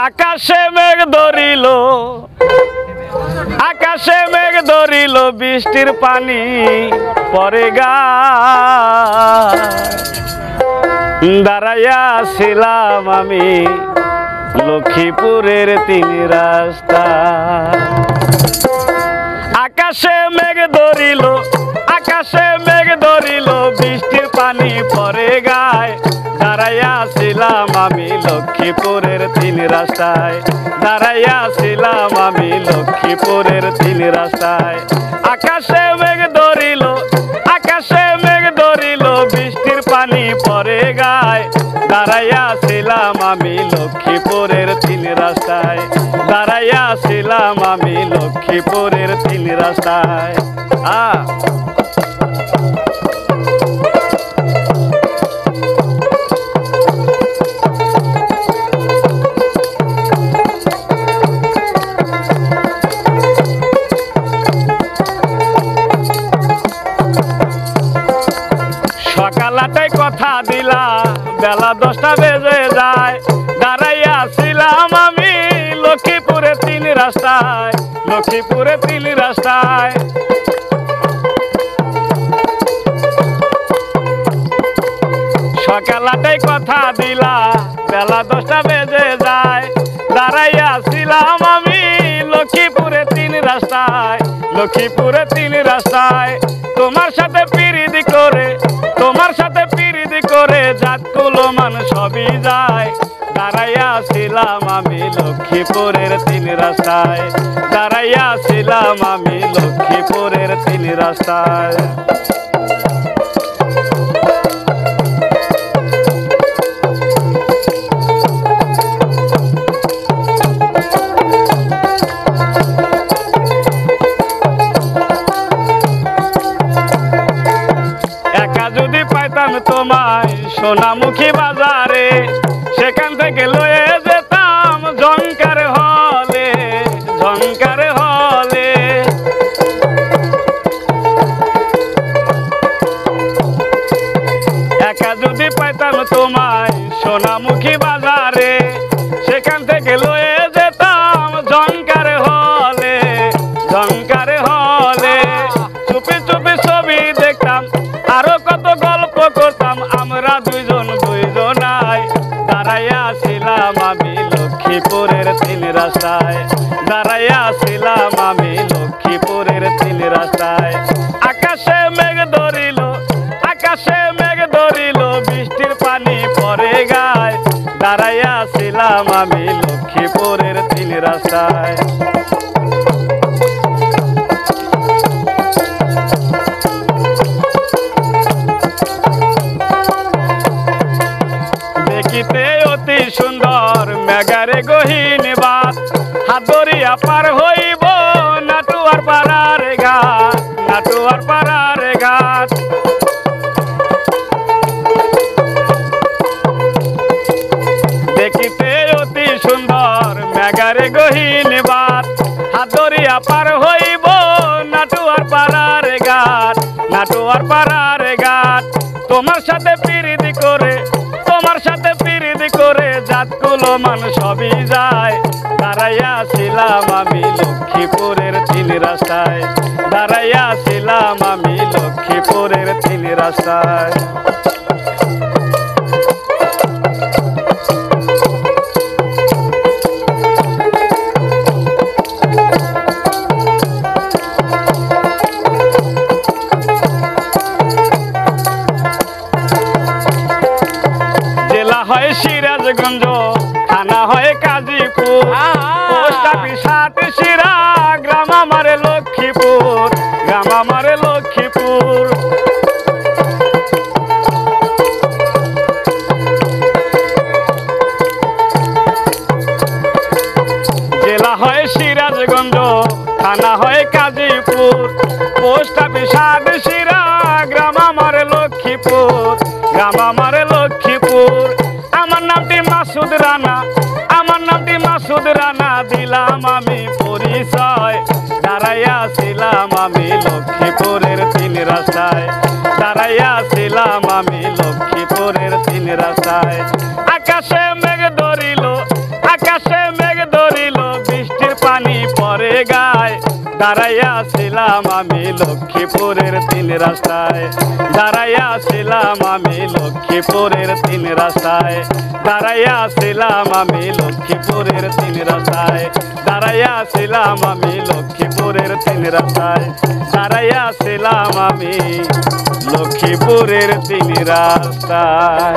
আকাশে মেঘ ধরিল, আকাশে মেঘ ধরিল, বৃষ্টির পানি পরে গায়। দাঁড়াইয়া ছিলাম আমি লক্ষ্মীপুরের তিন রাস্তা। আকাশে মেঘ ধরিল, আকাশে মেঘ ধরিল, বৃষ্টির পানি পরে গায়। দাঁড়াইয়া ছিলাম আমি লক্ষ্মীপুরের তিন রাস্তায়, দাঁড়াইয়া ছিলাম আমি লক্ষ্মীপুরের তিন রাস্তায়। আকাশে মেঘ ধরিল, আকাশে মেঘ ধরিল, বৃষ্টির পানি পরে গায়। দাঁড়াইয়া ছিলাম আমি লক্ষ্মীপুরের তিন রাস্তায়, দাঁড়াইয়া ছিলাম আমি লক্ষ্মীপুরের তিন রাস্তায়। সকাল ৮টায় কথা দিলা, বেলা ১০টা বেজে যায়। দাঁড়াইয়া ছিলাম আমি লক্ষ্মীপুরে তিন রাস্তায়, লক্ষ্মীপুরে তিন রাস্তায়। সকাল ৮টায় কথা দিলা, বেলা ১০টা বেজে যায়। দাঁড়াইয়া ছিলাম আমি লক্ষ্মীপুরে তিন রাস্তায়, লক্ষ্মীপুরে তিন রাস্তায়। তোমার সাথে পিরিতি করে, তোমার সাথে পিরিতি করে, জাত কুলমান সবই যায়। দাঁড়াইয়া ছিলাম আমি লক্ষ্মীপুরের তিন রাস্তায়, দাঁড়াইয়া ছিলাম আমি লক্ষ্মীপুরের তিন রাস্তায়। যদি পাইতাম তোমায় সোনামুখী বাজারে, সেখান থেকে লয়ে যেতাম ঝংকার হলে, ঝংকার হলে। একা যদি পাইতাম তোমায় সোনামুখী বাজারে, সেখান থেকে লয়ে যেতাম ঝংকার হলে, ঝংকার হলে। চুপি চুপি ছবি দেখতাম, আরো কত গল্প করতাম আমরা দুইজন দুইজনায়। দাঁড়াইয়া ছিলাম আমি লক্ষ্মীপুরের তিন রাস্তায়, দাঁড়াইয়া ছিলাম আমি লক্ষ্মীপুরের তিন রাস্তায়। আকাশে মেঘ ধরিল, আকাশে মেঘ ধরিল, বৃষ্টির পানি পরে গায়। দাঁড়াইয়া ছিলাম আমি লক্ষ্মীপুরের তিন রাস্তায়। দেখিতে অতি সুন্দর মেঘারে গহীন বাত, হাত ধরিয়া পার হইব নাটুয়ার পাড়ার ঘাট, নাটুয়ার পাড়ার ঘাট। দেখিতে অতি সুন্দর মেঘারে গহীন বাত, হাত ধরিয়া পার হইব নাটুয়ার পাড়ার ঘাট, নাটুয়ার পাড়ার ঘাট। তোমার সাথে পিরিতি করে, তোমার সাথে পিরিতি করে, জাত কুলমান সবই যায়। দাঁড়াইয়া ছিলাম আমি লক্ষ্মীপুরের তিন রাস্তায়, দাঁড়াইয়া ছিলাম আমি লক্ষ্মীপুরের তিন রাস্তায়। জেলা হয় সিরাজগঞ্জ, থানা হয় কাজীপুর, পোস্ট অফিস সাতশিরা, গ্রাম আমার লক্ষ্মীপুর, গ্রাম আমার লক্ষ্মীপুর। জেলা হয় সিরাজগঞ্জ, থানা হয় কাজীপুর, পোস্ট অফিস সাতশিরা, গ্রাম আমার লক্ষ্মীপুর, গ্রাম আমার লক্ষ্মীপুর। আমার নামটি মাসুদ রানা, আমার নামটি মাসুদ রানা, দিলাম আমি পরিচয়। দাঁড়াইয়া ছিলাম আমি লক্ষ্মীপুরের তিন রাস্তায়, দাঁড়াইয়া ছিলাম আমি লক্ষ্মীপুরের তিন রাস্তায়। আকাশে মেঘ ধরিল, আকাশে দাঁড়াইয়া ছিলাম আমি লক্ষ্মীপুরের 3 রাস্তায়, দাঁড়াইয়া ছিলাম আমি লক্ষ্মীপুরের 3 রাস্তায়, দাঁড়াইয়া ছিলাম আমি লক্ষ্মীপুরের 3 রাস্তায়, দাঁড়াইয়া ছিলাম আমি লক্ষ্মীপুরের 3 রাস্তায়, দাঁড়াইয়া ছিলাম আমি লক্ষ্মীপুরের 3 রাস্তায়।